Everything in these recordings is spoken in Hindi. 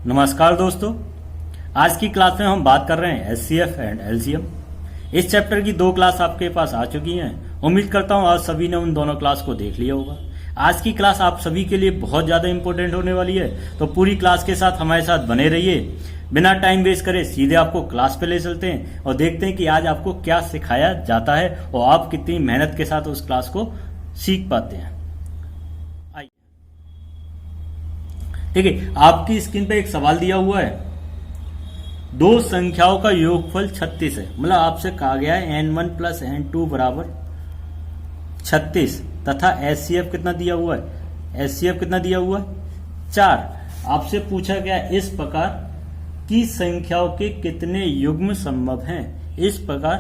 नमस्कार दोस्तों, आज की क्लास में हम बात कर रहे हैं एचसीएफ एंड एलसीएम। इस चैप्टर की 2 क्लास आपके पास आ चुकी हैं। उम्मीद करता हूं आज सभी ने उन दोनों क्लास को देख लिया होगा। आज की क्लास आप सभी के लिए बहुत ज़्यादा इंपॉर्टेंट होने वाली है, तो पूरी क्लास के साथ हमारे साथ बने रहिए। बिना टाइम वेस्ट करे सीधे आपको क्लास पे ले चलते हैं और देखते हैं कि आज आपको क्या सिखाया जाता है और आप कितनी मेहनत के साथ उस क्लास को सीख पाते हैं। ठीक है, आपकी स्क्रीन पे एक सवाल दिया हुआ है। 2 संख्याओं का योगफल 36 है। मतलब आपसे कहा गया है n1 प्लस n2 बराबर 36 तथा एचसीएफ कितना दिया हुआ है? एचसीएफ कितना दिया हुआ है? 4। आपसे पूछा गया इस प्रकार की संख्याओं के कितने युग्म संभव हैं? इस प्रकार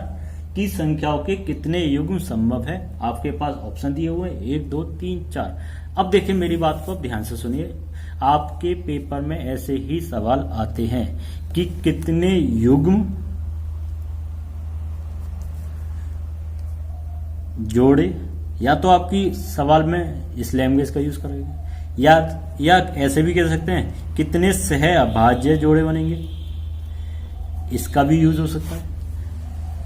की संख्याओं के कितने युग्म संभव है? आपके पास ऑप्शन दिए हुए हैं 1, 2, 3, 4। अब देखिए, मेरी बात को ध्यान से सुनिए। आपके पेपर में ऐसे ही सवाल आते हैं कि कितने युग्म जोड़े, या तो आपकी सवाल में इस लैंग्वेज का यूज करेंगे या ऐसे भी कह सकते हैं कितने सह अभाज्य जोड़े बनेंगे, इसका भी यूज हो सकता है।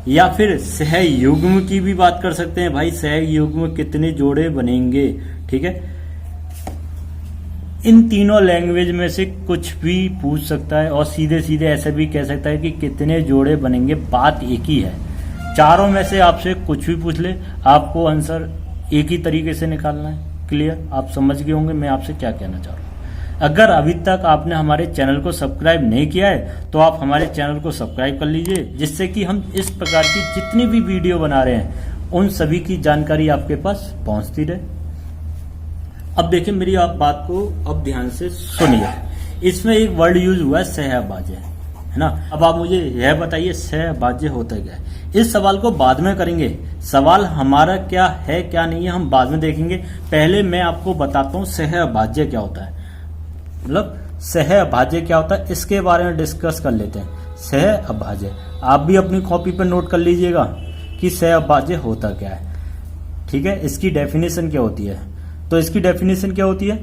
या फिर सहयुग्म की भी बात कर सकते हैं, भाई सहयुग्म कितने जोड़े बनेंगे। ठीक है, इन तीनों लैंग्वेज में से कुछ भी पूछ सकता है और सीधे सीधे ऐसे भी कह सकता है कि कितने जोड़े बनेंगे। बात एक ही है, चारों में से आपसे कुछ भी पूछ ले, आपको आंसर एक ही तरीके से निकालना है। क्लियर? आप समझ गए होंगे मैं आपसे क्या कहना चाह रहा हूँ। अगर अभी तक आपने हमारे चैनल को सब्सक्राइब नहीं किया है तो आप हमारे चैनल को सब्सक्राइब कर लीजिए, जिससे कि हम इस प्रकार की जितनी भी वीडियो बना रहे हैं उन सभी की जानकारी आपके पास पहुंचती रहे। अब देखिए, मेरी आप बात को अब ध्यान से सुनिए। इसमें एक वर्ड यूज हुआ है सहअभाज्य, है ना। अब आप मुझे यह बताइए सहअभाज्य होता क्या है? इस सवाल को बाद में करेंगे। सवाल हमारा क्या है क्या नहीं है हम बाद में देखेंगे। पहले मैं आपको बताता हूँ सहअभाज्य क्या होता है। मतलब सहअभाज्य क्या होता है इसके बारे में डिस्कस कर लेते हैं। सहअभाज्य आप भी अपनी कॉपी पर नोट कर लीजिएगा कि सहअभाज्य होता क्या है। ठीक है, इसकी डेफिनेशन क्या होती है? तो इसकी डेफिनेशन क्या होती है?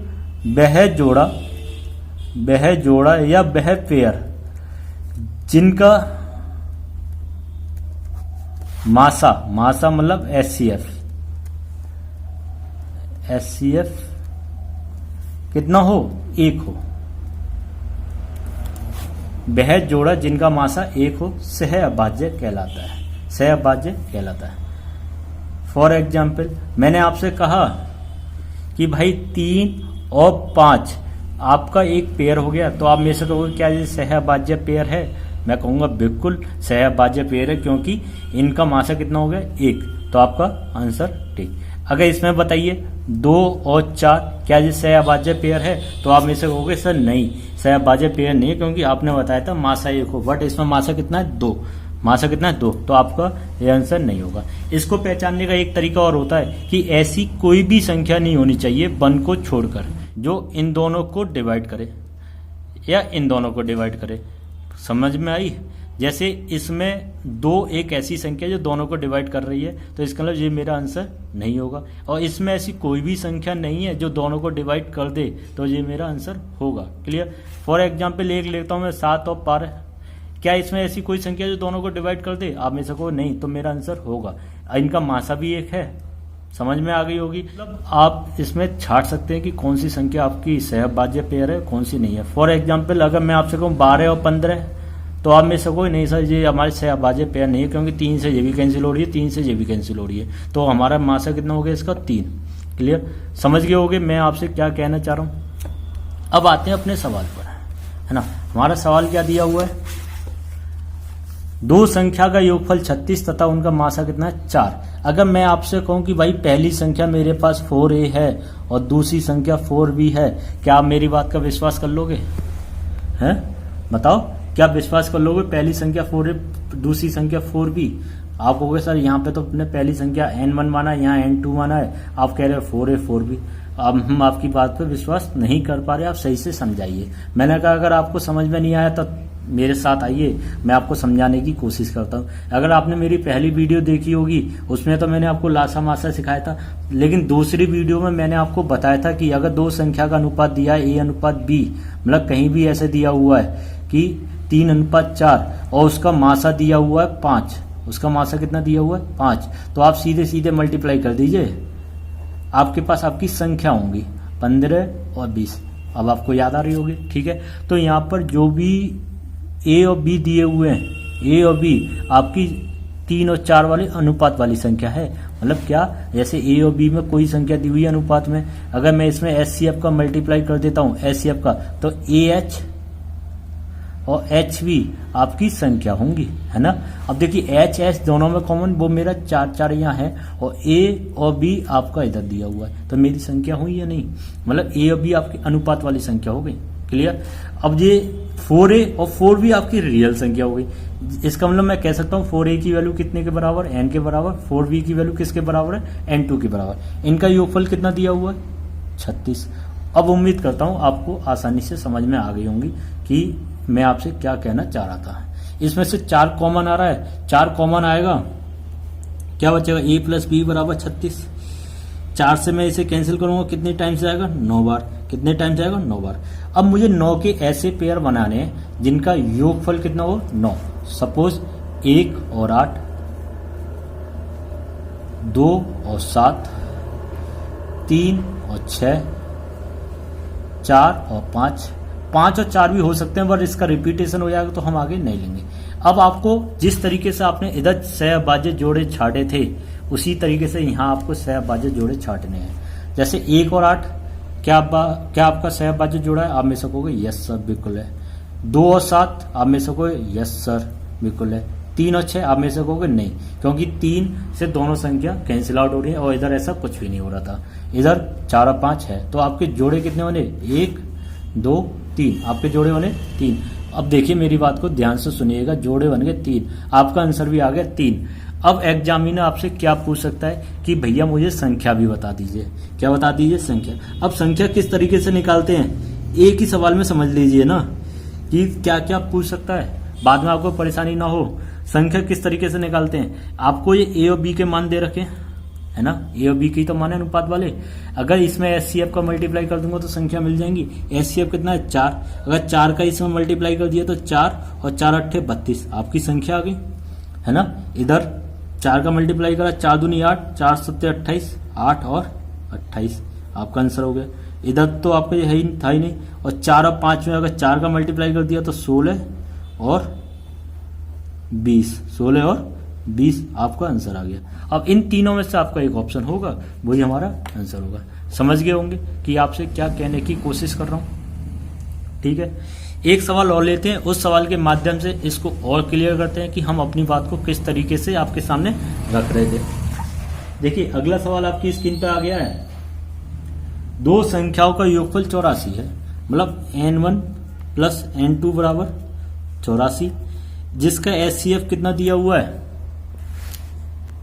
वह जोड़ा या वह पेयर जिनका मासा मतलब एचसीएफ कितना हो? 1 हो। वह जोड़ा जिनका मासा 1 हो सहअभाज्य कहलाता है। सहअभाज्य कहलाता है। फॉर एग्जाम्पल, मैंने आपसे कहा कि भाई 3 और 5 आपका एक पेयर हो गया, तो आप मेरे से कहोगे क्या ये सहअभाज्य पेयर है? मैं कहूंगा बिल्कुल सहअभाज्य पेयर है, क्योंकि इनका मासा कितना हो गया? 1। तो आपका आंसर ठीक। अगर इसमें बताइए 2 और 4 क्या ये सहअभाज्य पेयर है? तो आप मेरे से कहोगे सर नहीं, सहअभाज्य पेयर नहीं है, क्योंकि आपने बताया था मासा 1 हो, बट इसमें मासा कितना है? 2। मासा कितना है? 2। तो आपका ये आंसर नहीं होगा। इसको पहचानने का एक तरीका और होता है कि ऐसी कोई भी संख्या नहीं होनी चाहिए 1 को छोड़कर जो इन दोनों को डिवाइड करे या इन दोनों को डिवाइड करे। समझ में आई? जैसे इसमें 2 एक ऐसी संख्या जो दोनों को डिवाइड कर रही है, तो इसका मतलब ये मेरा आंसर नहीं होगा। और इसमें ऐसी कोई भी संख्या नहीं है जो दोनों को डिवाइड कर दे, तो ये मेरा आंसर होगा। क्लियर? फॉर एग्जाम्पल एक लेता हूँ मैं 7 और 12। क्या इसमें ऐसी कोई संख्या जो दोनों को डिवाइड कर दे? आप में से को नहीं, तो मेरा आंसर होगा। इनका मासा भी 1 है। समझ में आ गई होगी। मतलब आप इसमें छाट सकते हैं कि कौन सी संख्या आपकी सहअभाज्य पेयर है, कौन सी नहीं है। फॉर एग्जाम्पल, अगर मैं आपसे कहूँ 12 और 15, तो आप में से कोई नहीं सर ये हमारे सहअभाज्य पेयर नहीं है, क्योंकि 3 से ये भी कैंसिल हो रही है, 3 से ये भी कैंसिल हो रही है, तो हमारा मासा कितना हो गया इसका? 3। क्लियर? समझ गए होगे मैं आपसे क्या कहना चाह रहा हूँ। अब आते हैं अपने सवाल पर, है ना। हमारा सवाल क्या दिया हुआ है? 2 संख्या का योगफल 36 तथा उनका मासा कितना है? 4। अगर मैं आपसे कहूं कि भाई पहली संख्या मेरे पास 4a है और दूसरी संख्या 4b है, क्या आप मेरी बात का विश्वास कर लोगे? हैं? बताओ, क्या विश्वास कर लोगे? पहली संख्या 4a, दूसरी संख्या 4b। आप कहोगे सर यहाँ पे तो अपने पहली संख्या n1 माना है, यहाँ n2 माना है, आप कह रहे हो 4a 4b। अब हम आपकी बात पे विश्वास नहीं कर पा रहे, आप सही से समझाइए। मैंने कहा अगर आपको समझ में नहीं आया तो मेरे साथ आइए, मैं आपको समझाने की कोशिश करता हूँ। अगर आपने मेरी पहली वीडियो देखी होगी उसमें तो मैंने आपको लासा मासा सिखाया था, लेकिन दूसरी वीडियो में मैंने आपको बताया था कि अगर दो संख्या का अनुपात दिया है A अनुपात B, मतलब कहीं भी ऐसे दिया हुआ है कि 3:4 और उसका मासा दिया हुआ है 5, उसका मासा कितना दिया हुआ है 5, तो आप सीधे सीधे मल्टीप्लाई कर दीजिए, आपके पास आपकी संख्या होंगी 15 और 20। अब आपको याद आ रही होगी, ठीक है। तो यहाँ पर जो भी A और B दिए हुए हैं, A और B आपकी 3 और 4 वाली अनुपात वाली संख्या है। मतलब क्या, जैसे A और B में कोई संख्या दी हुई है अनुपात में, अगर मैं इसमें HCF का मल्टीप्लाई कर देता हूँ HCF का, तो AH और HV आपकी संख्या होंगी, है ना। अब देखिए HS दोनों में कॉमन, वो मेरा 4 यहाँ है, और A और B आपका इधर दिया हुआ है, तो मेरी संख्या हुई या नहीं, मतलब A और B आपकी अनुपात वाली संख्या हो गई। क्लियर। अब ये 4A और 4B आपकी रियल संख्या हो गई। इसका मतलब मैं कह सकता हूँ 4A की वैल्यू कितने के बराबर, n के बराबर, 4B की वैल्यू किसके बराबर है, n2 के बराबर। इनका योगफल कितना दिया हुआ है 36। अब उम्मीद करता हूँ आपको आसानी से समझ में आ गई होंगी कि मैं आपसे क्या कहना चाह रहा था। इसमें से 4 कॉमन आ रहा है, 4 कॉमन आएगा, क्या बचेगा, A + B बराबर 36। 4 से मैं इसे कैंसिल करूंगा, कितने टाइम्स आएगा, 9 बार। कितने टाइम्स आएगा, 9 बार। अब मुझे 9 के ऐसे पेयर बनाने हैं जिनका योगफल कितना हो, 9। सपोज 1 और 8, 2 और 7, 3 और 6, 4 और 5 और 4 भी हो सकते हैं, पर इसका रिपीटेशन हो जाएगा तो हम आगे नहीं लेंगे। अब आपको जिस तरीके से आपने इधर सहभाज्य जोड़े छाटे थे, उसी तरीके से यहाँ आपको सहभाज्य जोड़े छाटने हैं। जैसे 1 और 8, क्या आपका सहभाज्य जोड़ा है, आप में से कहोगे यस सर बिल्कुल है। 2 और 7, आप में से कहोगे यस सर बिल्कुल है। 3 और 6, आप में से कहोगे नहीं, क्योंकि 3 से दोनों संख्या कैंसिल आउट हो रही है और इधर ऐसा कुछ भी नहीं हो रहा था। इधर 4 और 5 है, तो आपके जोड़े कितने बने, 1 2 3, आपके जोड़े बने 3। अब देखिए मेरी बात को ध्यान से सुनिएगा, जोड़े बन गए 3, आपका आंसर भी आ गया 3। अब एग्जामिनर आपसे क्या पूछ सकता है कि भैया मुझे संख्या भी बता दीजिए। क्या बता दीजिए, संख्या। अब संख्या किस तरीके से निकालते हैं, एक ही सवाल में समझ लीजिए ना कि क्या क्या पूछ सकता है, बाद में आपको परेशानी ना हो। संख्या किस तरीके से निकालते हैं, आपको ये A और B के मान दे रखे है ना, A और B की तो मान है अनुपात वाले। अगर इसमें HCF का मल्टीप्लाई कर दूंगा तो संख्या मिल जाएंगी। HCF कितना है, 4। अगर 4 का इसमें मल्टीप्लाई कर दिया तो 4 और 4 8 32, आपकी संख्या आ गई, है ना। इधर 4 का मल्टीप्लाई करा, 4 दूनी 8, 4 7 28, 8 और 28, आपका आंसर हो गया। इधर तो आपका ये है ही था ही नहीं, और 4 और 5 में अगर 4 का मल्टीप्लाई कर दिया तो 16 और 20, 16 और 20 आपका आंसर आ गया। अब इन तीनों में से आपका एक ऑप्शन होगा, वही हमारा आंसर होगा। समझ गए होंगे कि आपसे क्या कहने की कोशिश कर रहा हूं, ठीक है। एक सवाल और लेते हैं, उस सवाल के माध्यम से इसको और क्लियर करते हैं कि हम अपनी बात को किस तरीके से आपके सामने रख रहे थे। देखिए अगला सवाल आपकी स्क्रीन पर आ गया है। दो संख्याओं का योगफल 84 है, मतलब n1 + n2 बराबर 84, जिसका HCF कितना दिया हुआ है,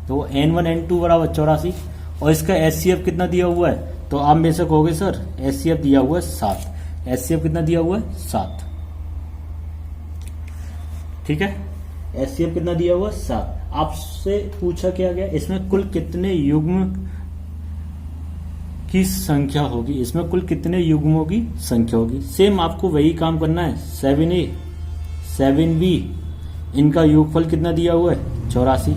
तो n1 n2 बराबर 84, और इसका HCF कितना दिया हुआ है, तो आप में से कहोगे सर HCF दिया हुआ है 7। HCF कितना दिया हुआ है, 7, ठीक है। HCF कितना दिया हुआ है, 7। आपसे पूछा क्या गया, इसमें कुल कितने युग्म की संख्या होगी, इसमें कुल कितने युग्मों की संख्या होगी। सेम आपको वही काम करना है। 7A 7B, इनका योगफल कितना दिया हुआ है, 84।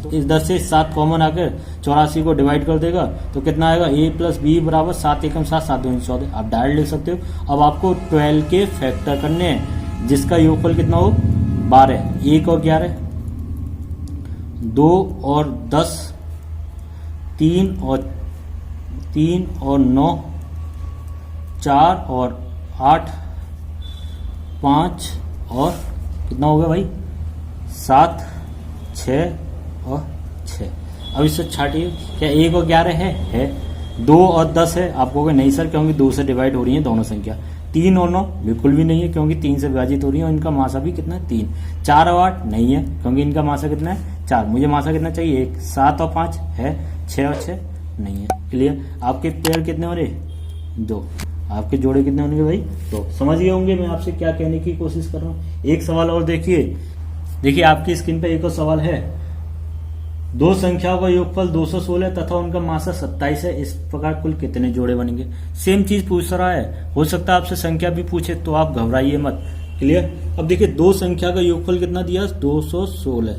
तो इस 10 से 7 कॉमन आकर 84 को डिवाइड कर देगा तो कितना आएगा, A + B बराबर 7 एकम 7, 7 दूनी 14। आप डायरेक्ट लिख सकते हो। अब आपको 12 के फैक्टर करने हैं, जिसका योगफल कितना हो, 12। 1 और 11, 2 और 10, 3 और 9, 4 और 8, 5 और कितना हो गया भाई, 7, 6 और 6। अब इससे छाटिए, क्या 1 और 11 है 2 और 10 है, आप कहोगे नहीं सर क्योंकि 2 से डिवाइड हो रही है दोनों संख्या। 3 और 9 बिल्कुल भी नहीं है क्योंकि 3 से विभाजित हो रही है और इनका मासा भी कितना है, 3। 4 और 8 नहीं है क्योंकि इनका मासा कितना है, 4। मुझे मासा कितना चाहिए, 1। 7 और 5 है, 6 और 6 नहीं है। क्लियर। आपके पेयर कितने हो रहे, 2। आपके जोड़े कितने होंगे भाई? 2। समझ गए होंगे मैं आपसे क्या कहने की कोशिश कर रहा हूँ। एक सवाल और देखिए आपकी स्क्रीन पे एक और सवाल है। दो संख्याओं का योगफल 216 तथा उनका मासा 27 है, इस प्रकार कुल कितने जोड़े बनेंगे? सेम चीज पूछ रहा है, हो सकता है आपसे संख्या भी पूछे, तो आप घबराइए मत। क्लियर? अब देखिए दो संख्या का योगफल कितना दिया? 216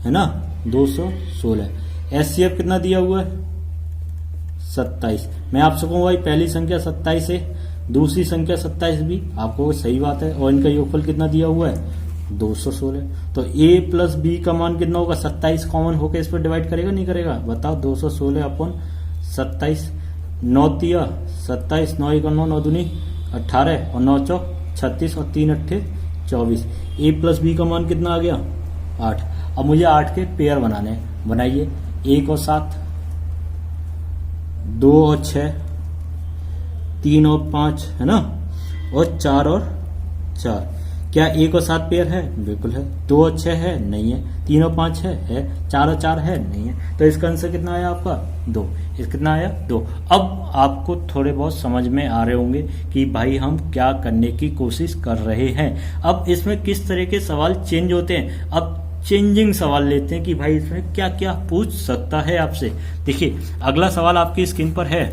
है ना, 216। एचसीएफ कितना दिया हुआ है? 27। मैं आपसे कहूँ भाई पहली संख्या 27 है, दूसरी संख्या 27 भी, आपको सही बात है, और इनका योगफल कितना दिया हुआ है? 216। तो a प्लस बी का मान कितना होगा? 27 कॉमन होकर इस पर डिवाइड करेगा नहीं करेगा? बताओ। 216 अपॉन 27, 9 तिया 27, 9 1 9, 9 दूनी 18 और 9 चौक 36 और 3 अट्ठे 24। a प्लस बी का मान कितना आ गया? 8। अब मुझे 8 के पेयर बनाने हैं, बनाइए। 1 और 7, 2 और 6, 3 और 5 है ना, और 4 और 4। क्या 1 और 7 पेयर है? बिल्कुल है। 2 और 6 है? नहीं है। 3 और 5 है? 4 और 4 है? नहीं है। तो इसका आंसर कितना आया आपका? 2। इस कितना आया? 2। अब आपको थोड़े बहुत समझ में आ रहे होंगे कि भाई हम क्या करने की कोशिश कर रहे हैं। अब इसमें किस तरह के सवाल चेंज होते हैं। अब चेंजिंग सवाल लेते हैं कि भाई इसमें क्या क्या पूछ सकता है आपसे। देखिए अगला सवाल आपकी स्क्रीन पर है,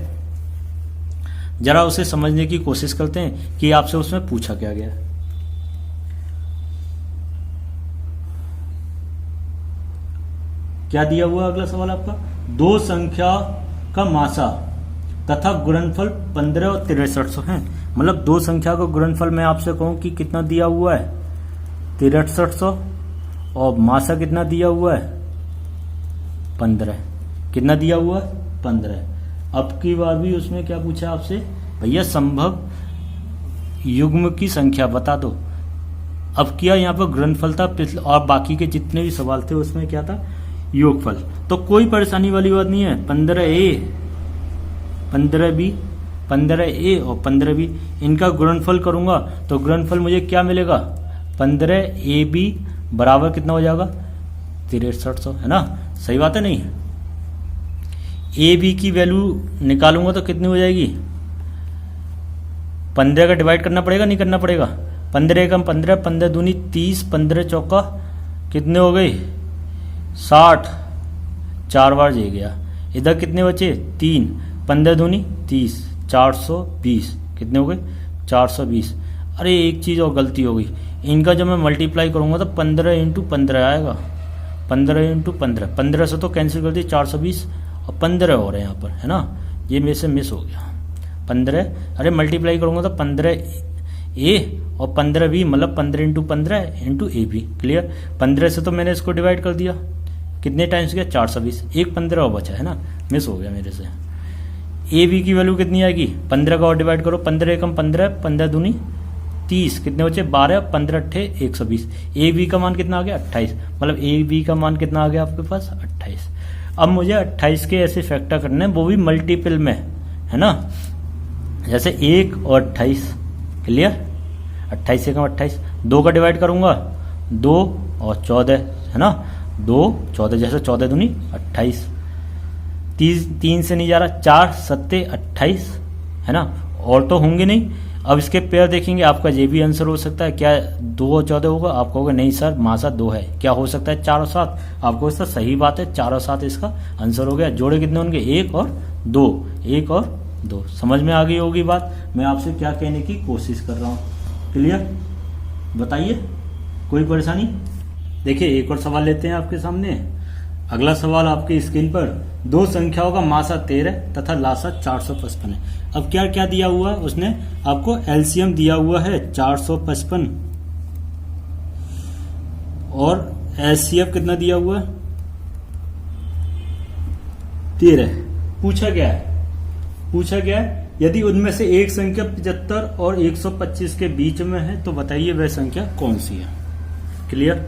जरा उसे समझने की कोशिश करते हैं कि आपसे उसमें पूछा क्या गया। क्या दिया हुआ अगला सवाल आपका? दो संख्या का मासा तथा गुणनफल 15 और 6300 है। मतलब दो संख्या का गुणनफल मैं आपसे कहूं कि कितना दिया हुआ है? 6300, और मासा कितना दिया हुआ है? 15। कितना दिया हुआ है? 15। अब की बार भी उसमें क्या पूछा आपसे? भैया संभव युग्म की संख्या बता दो। अब किया यहाँ पर गुणनफल था, और बाकी के जितने भी सवाल थे उसमें क्या था? योगफल। तो कोई परेशानी वाली बात नहीं है। 15a, 15b, 15a और 15b, इनका गुणनफल करूंगा तो गुणनफल मुझे क्या मिलेगा? 15ab बराबर कितना हो जाएगा? 6300 है ना, सही बात है नहीं? ab की वैल्यू निकालूंगा तो कितनी हो जाएगी? 15 का डिवाइड करना पड़ेगा नहीं करना पड़ेगा? 15 एकम 15, 15 दूनी 30, 15 चौका कितने हो गए? 60, 4 बार जे गया। इधर कितने बचे? 3, 15 दूनी 30, 420, कितने हो गए? 420। अरे एक चीज़ और गलती हो गई, इनका जब मैं मल्टीप्लाई करूंगा तो 15 इंटू 15 आएगा। 15 इंटू 15, 15 से तो कैंसिल कर दी, 420 और 15 हो रहे हैं यहाँ पर, है ना, ये मेरे से मिस हो गया। 15, अरे मल्टीप्लाई करूंगा तो 15a और 15b, मतलब 15 इंटू 15 इंटू ab। क्लियर? 15 से तो मैंने इसको डिवाइड कर दिया, कितने टाइम्स गया? 420। एक 15 और बचा है ना, मिस हो गया मेरे से। ab की वैल्यू कितनी आएगी? 15 का और डिवाइड करो, 15 एकम 15, 15 दूनी 30, कितने बचे? 12, 15 अट्ठे 120। ab का मान कितना आ गया? 28। मतलब ab का मान कितना आ गया आपके पास? 28। अब मुझे 28 के ऐसे फैक्टर करने हैं, वो भी मल्टीपल में, है ना, जैसे 1 और 28। क्लियर? 28 एकम 28, 2 का डिवाइड करूंगा 2 और 14, है ना, 2 14, जैसे 14 दूनी 28, 3 से नहीं जा रहा, 4 7 28, है ना, और तो होंगे नहीं। अब इसके पेयर देखेंगे, आपका ये भी आंसर हो सकता है। क्या 2 और 14 होगा? आप कहोगे नहीं सर मासा 2 है। क्या हो सकता है? 4 और 7। आपको इसका सही बात है, 4 और 7 इसका आंसर हो गया। जोड़े कितने होंगे? 1 और 2, 1 और 2। समझ में आ गई होगी बात, मैं आपसे क्या कहने की कोशिश कर रहा हूँ। क्लियर? बताइए, कोई परेशानी? देखिए एक और सवाल लेते हैं आपके सामने। अगला सवाल आपकी स्क्रीन पर, दो संख्याओं का मासा 13 तथा लासा 455 है। अब क्या क्या दिया हुआ है? उसने आपको एलसीएम दिया हुआ है 455, और एचसीएफ कितना दिया हुआ है? 13। पूछा क्या है? पूछा क्या है? यदि उनमें से एक संख्या 75 और 125 के बीच में है तो बताइए वह संख्या कौन सी है। क्लियर?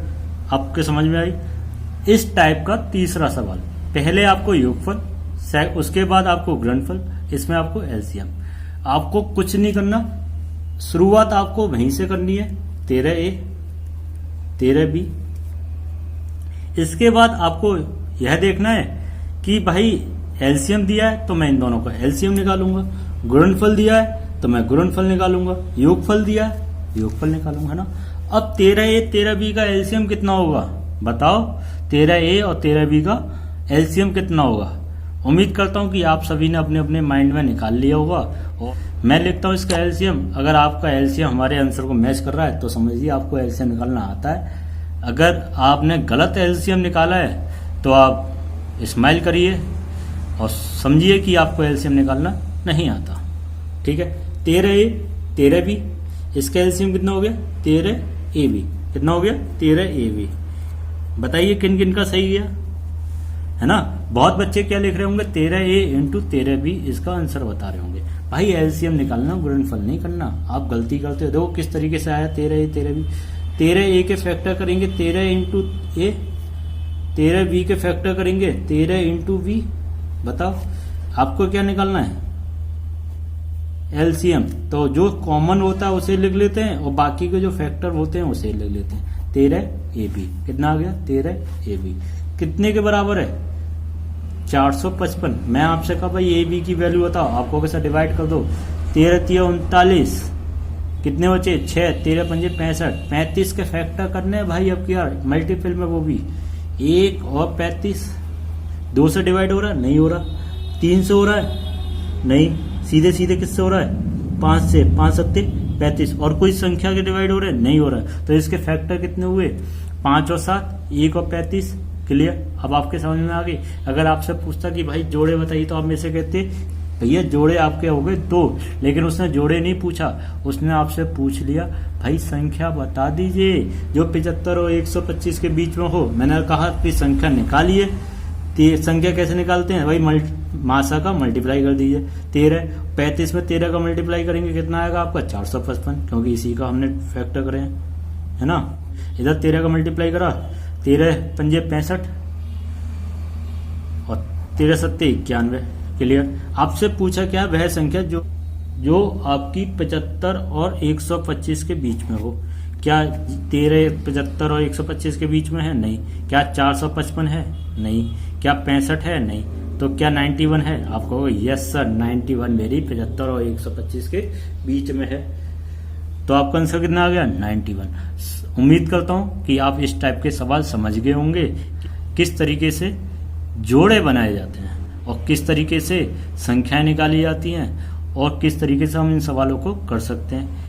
आपके समझ में आई? इस टाइप का तीसरा सवाल, पहले आपको योगफल, उसके बाद आपको गुणनफल, इसमें आपको एलसीएम। आपको कुछ नहीं करना, शुरुआत आपको वहीं से करनी है, 13a 13b। इसके बाद आपको यह देखना है कि भाई एलसीएम दिया है तो मैं इन दोनों का एलसीएम निकालूंगा, गुणनफल दिया है तो मैं गुणनफल निकालूंगा। योगफल दिया है, योगफल निकालूंगा, है ना। अब 13A 13B का एलसीएम कितना होगा बताओ। 13A और 13B का एलसीएम कितना होगा। उम्मीद करता हूं कि आप सभी ने अपने अपने माइंड में निकाल लिया होगा। और मैं लिखता हूं इसका एलसीएम। अगर आपका एलसीएम हमारे आंसर को मैच कर रहा है तो समझिए आपको एलसीएम निकालना आता है। अगर आपने गलत एलसीएम निकाला है तो आप स्माइल करिए और समझिए कि आपको एलसीएम निकालना नहीं आता। ठीक है, 13A 13B, इसका एलसीएम कितना हो गया 13AB। कितना हो गया 13AB। बताइए किन किन का सही गया, है ना। बहुत बच्चे क्या लिख रहे होंगे 13A इंटू 13B इसका आंसर बता रहे होंगे। भाई एलसीएम निकालना, गुणनफल नहीं करना। आप गलती करते हो। देखो किस तरीके से आया 13A 13B। 13A के फैक्टर करेंगे 13 इंटू A, 13B के फैक्टर करेंगे 13 इंटू B। बताओ आपको क्या निकालना है एलसीएम। तो जो कॉमन होता है उसे लिख लेते हैं और बाकी के जो फैक्टर होते हैं उसे लिख लेते हैं। 13AB कितना आ गया 13AB कितने के बराबर है 455। मैं आपसे कहा भाई ए बी की वैल्यू बताओ, आपको कैसे डिवाइड कर दो। 13 3 39 कितने बचे 6, 13 5 65, 35 के फैक्टर करने हैं भाई अब क्या मल्टीपल में, वो भी 1 और 35। 2 से डिवाइड हो रहा है नहीं हो रहा। 3 से हो रहा है नहीं, सीधे सीधे किससे हो रहा है 5 से। 5 सत्ते 35 और कोई संख्या के डिवाइड हो रहे हैं नहीं हो रहा है। तो इसके फैक्टर कितने हुए 5 और 7 1 और 35। क्लियर, अब आपके समझ में आ गई। अगर आपसे पूछता कि भाई जोड़े बताइए तो आप में से कहते भैया जोड़े आपके हो गए 2, लेकिन उसने जोड़े नहीं पूछा, उसने आपसे पूछ लिया भाई संख्या बता दीजिए जो 75 और 125 के बीच में हो। मैंने कहा कि संख्या निकालिए। संख्या कैसे निकालते हैं भाई, मासा का मल्टीप्लाई कर दीजिए। 13 35 में 13 का मल्टीप्लाई करेंगे कितना आएगा आपका 455, क्योंकि इसी का हमने फैक्टर करे हैं, है ना। इधर 13 का मल्टीप्लाई करा, 13 पंजे 65 और 13 सत्ते 91। क्लियर, आपसे पूछा क्या वह संख्या जो आपकी 75 और 125 के बीच में हो। क्या 13 75 और 125 के बीच में है नहीं। क्या 455 है नहीं। क्या 65 है नहीं। तो क्या 91 है। आपको यस सर 91 मेरी 75 और 125 के बीच में है। तो आपका आंसर कितना आ गया 91। उम्मीद करता हूं कि आप इस टाइप के सवाल समझ गए होंगे किस तरीके से जोड़े बनाए जाते हैं और किस तरीके से संख्याएं निकाली जाती हैं और किस तरीके से हम इन सवालों को कर सकते हैं।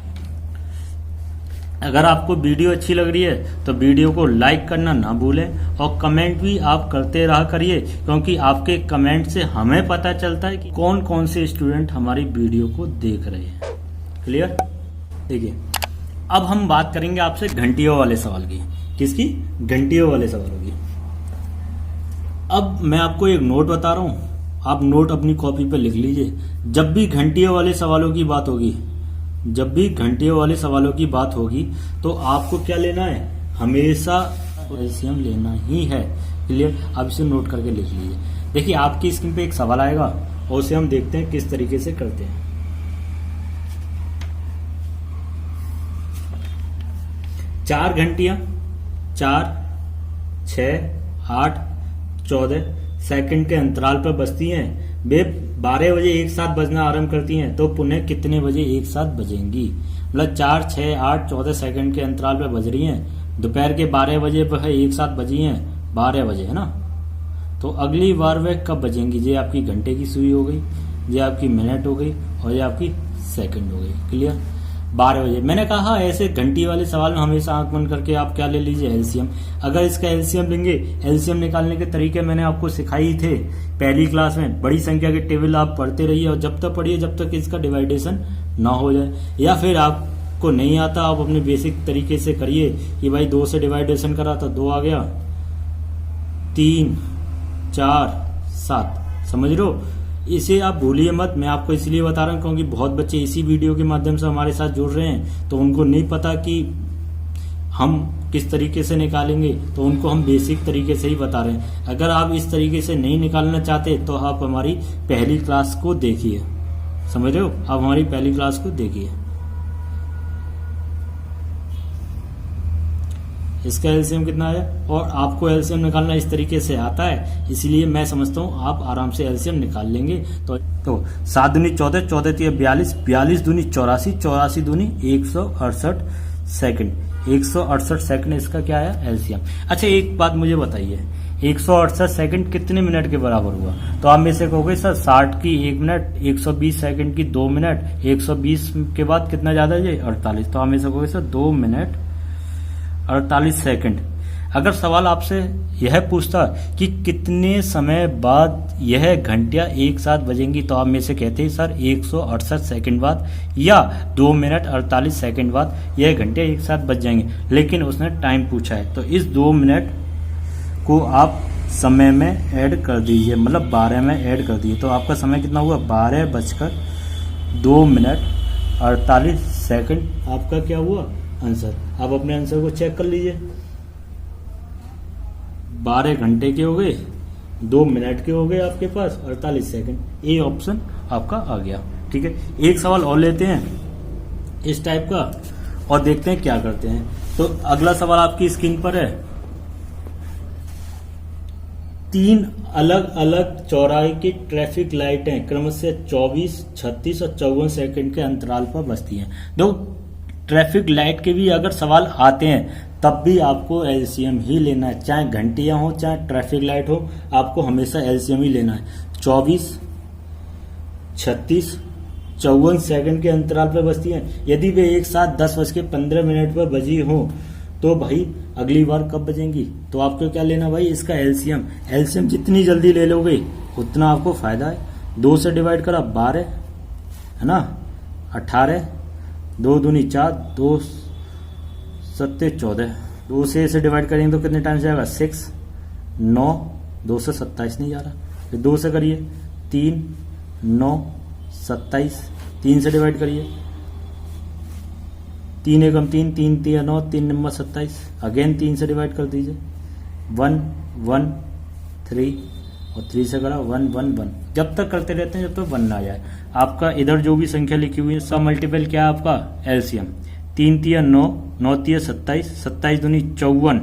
अगर आपको वीडियो अच्छी लग रही है तो वीडियो को लाइक करना ना भूलें और कमेंट भी आप करते रहा करिए, क्योंकि आपके कमेंट से हमें पता चलता है कि कौन कौन से स्टूडेंट हमारी वीडियो को देख रहे हैं। क्लियर, देखिए अब हम बात करेंगे आपसे घंटियों वाले सवाल की। किसकी, घंटियों वाले सवालों की। अब मैं आपको एक नोट बता रहा हूं, आप नोट अपनी कॉपी पे लिख लीजिए। जब भी घंटियों वाले सवालों की बात होगी, जब भी घंटियों वाले सवालों की बात होगी तो आपको क्या लेना है, हमेशा एलसीएम लेना ही है। क्लियर, आप इसे नोट करके लिख लीजिए। देखिए आपकी स्क्रीन पे एक सवाल आएगा और उसे हम देखते हैं किस तरीके से करते हैं। 4 घंटियां 4, 6, 8, 14 सेकंड के अंतराल पर बजती हैं। वे 12 बजे एक साथ बजना आरंभ करती हैं, तो पुनः कितने बजे एक साथ बजेंगी। मतलब 4, 6, 8, 14 सेकंड के अंतराल पर बज रही हैं। दोपहर के 12 बजे पर एक साथ बजी हैं 12 बजे, है ना। तो अगली बार वह कब बजेंगी। ये आपकी घंटे की सुई हो गई, ये आपकी मिनट हो गई और ये आपकी सेकंड हो गई। क्लियर, 12 बजे। मैंने कहा ऐसे घंटी वाले सवाल में हमेशा आंख बंद करके आप क्या ले लीजिए, एलसीएम। अगर इसका एलसीएम लेंगे, एलसीएम निकालने के तरीके मैंने आपको सिखाई थे पहली क्लास में। बड़ी संख्या के टेबल आप पढ़ते रहिए और जब तक पढ़िए जब तक इसका डिवाइडेशन ना हो जाए, या फिर आपको नहीं आता आप अपने बेसिक तरीके से करिए कि भाई 2 से डिवाइडेशन करा तो 2 आ गया, 3, 4, 7। समझ लो, इसे आप भूलिए मत। मैं आपको इसलिए बता रहा हूं क्योंकि बहुत बच्चे इसी वीडियो के माध्यम से हमारे साथ जुड़ रहे हैं, तो उनको नहीं पता कि हम किस तरीके से निकालेंगे, तो उनको हम बेसिक तरीके से ही बता रहे हैं। अगर आप इस तरीके से नहीं निकालना चाहते तो आप हमारी पहली क्लास को देखिए। समझ रहे हो, आप हमारी पहली क्लास को देखिए। इसका एलसीएम कितना आया और आपको एलसीएम निकालना इस तरीके से आता है, इसलिए मैं समझता हूं आप आराम से एलसीएम निकाल लेंगे। तो तो 7 दूनी 14, 14 तिया 42, 42 दूनी 84, 84 दूनी 168 सेकंड, 168 सेकंड इसका क्या आया एलसीएम। अच्छा एक बात मुझे बताइए, 168 सेकंड कितने मिनट के बराबर हुआ? तो आप में से कहोगे सर 60 की 1 मिनट, 120 सेकंड की 2 मिनट, 120 के बाद कितना ज्यादा है 48, तो आप में से कहोगे सर 2 मिनट 48 सेकंड। अगर सवाल आपसे यह पूछता कि कितने समय बाद यह घंटियां एक साथ बजेंगी, तो आप में से कहते हैं सर 168 सेकंड बाद या 2 मिनट 48 सेकंड बाद यह घंटियां एक साथ बज जाएंगे, लेकिन उसने टाइम पूछा है, तो इस 2 मिनट को आप समय में ऐड कर दीजिए, मतलब 12 में ऐड कर दीजिए, तो आपका समय कितना हुआ 12:02 मिनट 48 सेकंड आपका क्या हुआ आंसर। आप अपने आंसर को चेक कर लीजिए, 12 घंटे के हो गए, 2 मिनट के हो गए आपके पास 48 सेकंड। ए ऑप्शन आपका आ गया। ठीक है, एक सवाल और लेते हैं इस टाइप का और देखते हैं क्या करते हैं। तो अगला सवाल आपकी स्क्रीन पर है, 3 अलग अलग चौराहे की ट्रैफिक लाइटें क्रमशः 24, 36 और 54 सेकंड के अंतराल पर बजती हैं। देखो ट्रैफिक लाइट के भी अगर सवाल आते हैं तब भी आपको एलसीएम ही लेना है, चाहे घंटियां हो चाहे ट्रैफिक लाइट हो, आपको हमेशा एलसीएम ही लेना है। 24, 36, 54 सेकंड के अंतराल पर बजती हैं। यदि वे एक साथ 10:15 पर बजी हो तो भाई अगली बार कब बजेंगी? तो आपको क्या लेना भाई इसका एलसीएम। एलसीएम जितनी जल्दी ले लोगे उतना आपको फायदा है। 2 से डिवाइड करा 12 है ना, 18, 2 दूनी 4, 2 7 14, 2 से डिवाइड करेंगे तो कितने टाइम से आएगा 6, 9, 2 से 27 नहीं जा रहा, फिर 2 से करिए 3, 9, 27, 3 से डिवाइड करिए 3 एकम 3, 3 3 9, 3 नंबर 27, अगेन 3 से डिवाइड कर दीजिए 1 1 3 और 3 से करा 1 1 1, जब तक करते रहते हैं जब तक 1 ना आ जाए। आपका इधर जो भी संख्या लिखी हुई है सब मल्टीपल क्या है आपका एलसीएम। 3 3 9, 9 3 27, 27 दूनी 54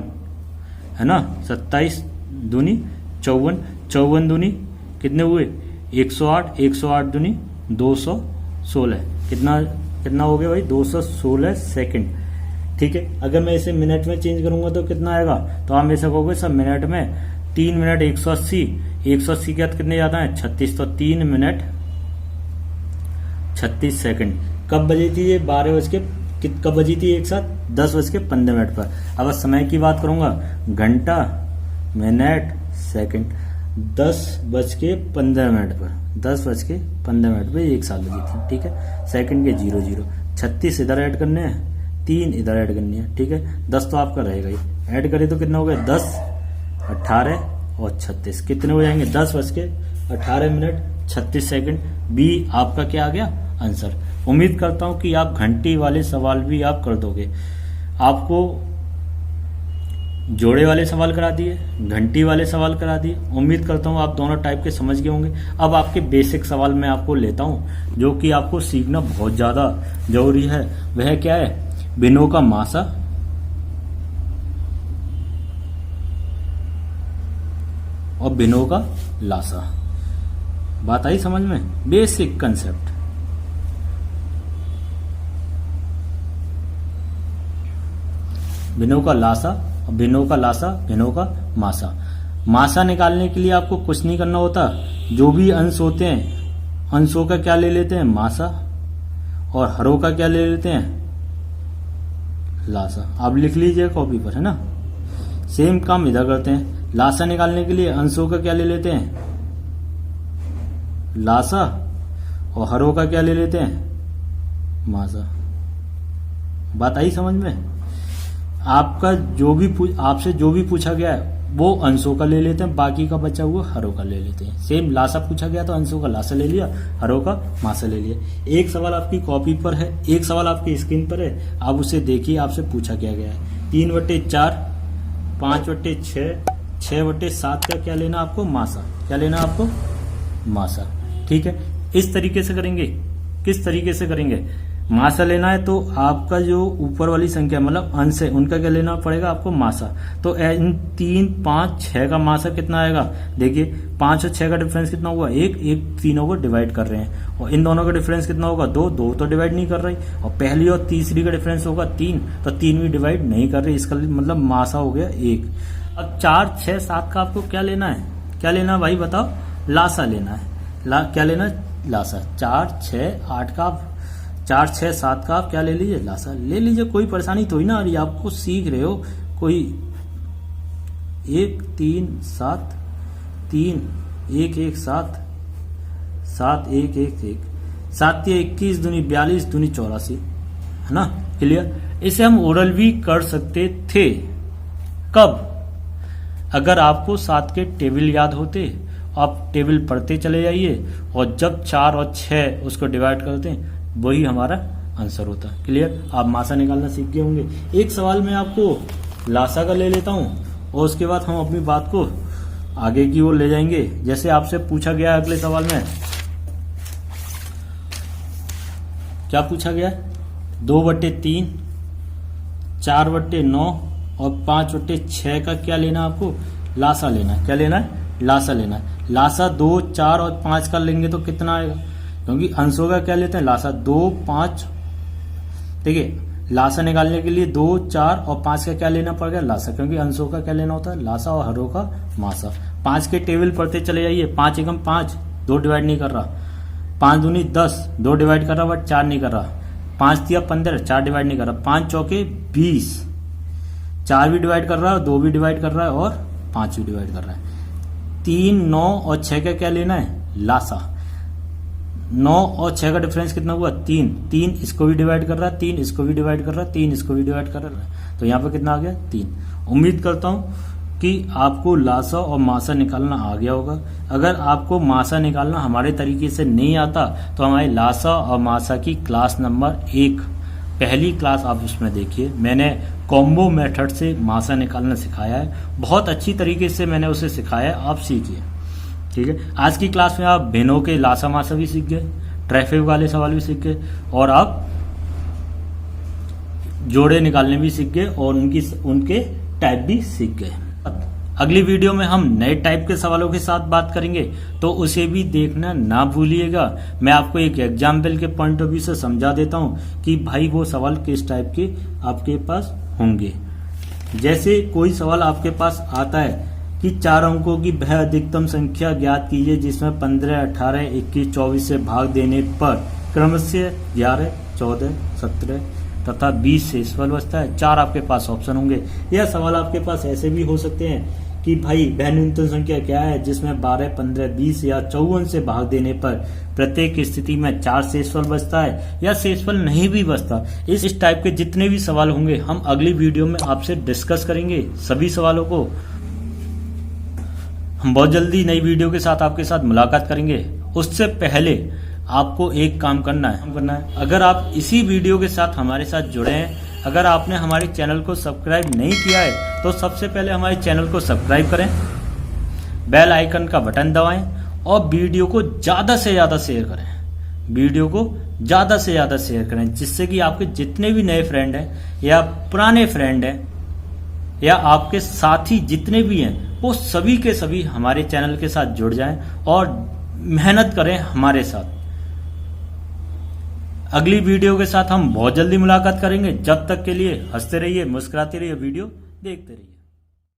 है ना, 27 दूनी 54, 54 दूनी कितने हुए 108, 108 दूनी 216, कितना हो गया भाई 216 सेकंड। ठीक है, अगर मैं इसे मिनट में चेंज करूंगा तो कितना आएगा? तो आप ऐसा कहोगे सब मिनट में 3 मिनट 180, 180 के बाद कितने जाता है 36, तो 3 मिनट 36 सेकंड। कब बजी थी ये 12 बज के, कब बजी थी एक साथ 10:15 पर। अब समय की बात करूंगा घंटा मिनट सेकंड, 10:15 पर, 10:15 पर एक साथ बजी थी। ठीक है, सेकंड के 0 0, 36 इधर ऐड करने हैं, 3 इधर ऐड करनी है। ठीक है, 10 तो आपका रहेगा ही, ऐड करें तो कितना हो गया 10, 18 और 36, कितने हो जाएंगे 10:18 मिनट 36 सेकंड। बी आपका क्या आ गया आंसर। उम्मीद करता हूं कि आप घंटी वाले सवाल भी आप कर दोगे। आपको जोड़े वाले सवाल करा दिए, घंटी वाले सवाल करा दिए। उम्मीद करता हूं आप दोनों टाइप के समझ गए होंगे। अब आपके बेसिक सवाल मैं आपको लेता हूं जो कि आपको सीखना बहुत ज्यादा जरूरी है। वह क्या है? बिनो का मासा और बिनो का लासा। बात आई समझ में? Basic concept. बिनो का लासा और बिनो का लासा, बिनो का मासा। मासा निकालने के लिए आपको कुछ नहीं करना होता, जो भी अंश होते हैं अंशों का क्या ले लेते हैं मासा और हरों का क्या ले लेते हैं लासा। आप लिख लीजिए कॉपी पर, है ना। सेम काम इधर करते हैं। लासा निकालने के लिए अंशों का क्या ले लेते हैं लासा और हरों का क्या ले लेते हैं मासा। बात आई समझ में? आपका जो भी आपसे जो भी पूछा गया है वो अंशों का ले लेते हैं, बाकी का बचा हुआ हरों का ले लेते हैं। सेम लासा पूछा गया तो अंशों का लासा ले लिया, हरों का मासा ले लिया। एक सवाल आपकी कॉपी पर है, एक सवाल आपकी स्क्रीन पर है, आप उसे देखिए आपसे पूछा क्या गया है। 3/4, 5/6, 6/7 का क्या लेना आपको मासा। क्या लेना आपको मासा। ठीक है, इस तरीके से करेंगे। किस तरीके से करेंगे? मासा लेना है तो आपका जो ऊपर वाली संख्या मतलब अंश है उनका क्या लेना पड़ेगा आपको मासा। तो इन 3, 5, 6 का मासा कितना आएगा, देखिए 5 और 6 का डिफरेंस कितना हुआ 1, 1 तीनों को डिवाइड कर रहे हैं और इन दोनों का डिफरेंस कितना होगा 2, 2 तो डिवाइड नहीं कर रही और पहली और तीसरी का डिफरेंस होगा 3, तो 3 भी डिवाइड नहीं कर रही, इसका मतलब मासा हो गया 1। अब 4, 6, 7 का आपको क्या लेना है, क्या लेना है भाई बताओ, लासा लेना है। क्या लेना है, लासा। 4, 6, 8 का 4, 6, 7 का आप क्या ले लीजिए, लासा ले लीजिए, कोई परेशानी तो ही ना आ रही, आपको सीख रहे हो। कोई 1, 3, 7, 3, 1, 1, 7, 7, 1, 1, 1, 7 या 21 दूनी 42 दूनी 84, है ना, क्लियर। इसे हम ओरल भी कर सकते थे, कब, अगर आपको 7 के टेबल याद होते, आप टेबल पढ़ते चले जाइए और जब 4 और 6 उसको डिवाइड करते हैं वही हमारा आंसर होता है, क्लियर। आप मासा निकालना सीख गए होंगे। एक सवाल मैं आपको लासा का ले लेता हूं और उसके बाद हम अपनी बात को आगे की ओर ले जाएंगे। जैसे आपसे पूछा गया अगले सवाल में, क्या पूछा गया है, 2/3, 4/9 और 5/6 का क्या लेना आपको, लासा लेना है। क्या लेना है, लासा लेना है। लासा 2, 4 और 5 का लेंगे तो कितना आएगा, क्योंकि अंशों का क्या लेते हैं लासा 2, 5, देखिए लासा निकालने के लिए 2, 4 और 5 का क्या लेना पड़ेगा, लासा, क्योंकि अंशों का क्या लेना होता है लासा और हरों का मासा। 5 के टेबल पढ़ते चले जाइए, 5 एकम 5, 2 डिवाइड नहीं कर रहा, 5 दूनी 10, 2 डिवाइड कर रहा बट 4 नहीं कर रहा, 5 दिया 15, 4 डिवाइड नहीं कर रहा, 5 चौके 20, 4 भी डिवाइड कर रहा है, 2 भी डिवाइड कर रहा है और 5 भी डिवाइड कर रहा है। 3, 9 और 6 का क्या लेना है, लासा। 9 और 6 का डिफरेंस कितना हुआ 3, 3 इसको भी डिवाइड कर रहा है, 3 इसको भी डिवाइड कर रहा है, 3 इसको भी डिवाइड कर रहा है, तो यहाँ पे कितना आ गया 3। उम्मीद करता हूँ कि आपको लासा और मासा निकालना आ गया होगा। अगर आपको मासा निकालना हमारे तरीके से नहीं आता तो हमारे लासा और मासा की क्लास नंबर 1 पहली क्लास आप उसमें देखिए, मैंने कॉम्बो मेथड से मासा निकालना सिखाया है, बहुत अच्छी तरीके से मैंने उसे सिखाया है, आप सीखिए, ठीक है। आज की क्लास में आप भिन्नों के लासा मासा भी सीख गए, ट्रैफिक वाले सवाल भी सीख गए और आप जोड़े निकालने भी सीख गए और उनके टाइप भी सीख गए। अगली वीडियो में हम नए टाइप के सवालों के साथ बात करेंगे, तो उसे भी देखना ना भूलिएगा। मैं आपको एक एग्जाम्पल के पॉइंट ऑफ व्यू से समझा देता हूं कि भाई वो सवाल किस टाइप के आपके पास होंगे। जैसे कोई सवाल आपके पास आता है कि 4 अंकों की वह अधिकतम संख्या ज्ञात कीजिए जिसमें 15, 18, 21, 24 से भाग देने पर क्रमशः 11, 14, 17 तथा 20 शेषफल बचता है। 4 आपके पास ऑप्शन होंगे। यह सवाल आपके पास ऐसे भी हो सकते हैं कि भाई वह न्यूनतम संख्या क्या है जिसमें 12, 15, 20 या 54 से भाग देने पर प्रत्येक स्थिति में 4 शेषफल बचता है या शेषफल नहीं भी बचता। इस टाइप के जितने भी सवाल होंगे हम अगली वीडियो में आपसे डिस्कस करेंगे। सभी सवालों को हम बहुत जल्दी नई वीडियो के साथ आपके साथ मुलाकात करेंगे। उससे पहले आपको एक काम करना है। अगर आप इसी वीडियो के साथ हमारे साथ जुड़े हैं, अगर आपने हमारे चैनल को सब्सक्राइब नहीं किया है तो सबसे पहले हमारे चैनल को सब्सक्राइब करें, बेल आइकन का बटन दबाएं और वीडियो को ज्यादा से ज्यादा शेयर करें। वीडियो को ज्यादा से ज्यादा शेयर करें जिससे कि आपके जितने भी नए फ्रेंड हैं या पुराने फ्रेंड हैं या आपके साथी जितने भी हैं वो सभी के सभी हमारे चैनल के साथ जुड़ जाएं और मेहनत करें हमारे साथ। अगली वीडियो के साथ हम बहुत जल्दी मुलाकात करेंगे। जब तक के लिए हंसते रहिए, मुस्कुराते रहिए, वीडियो देखते रहिए।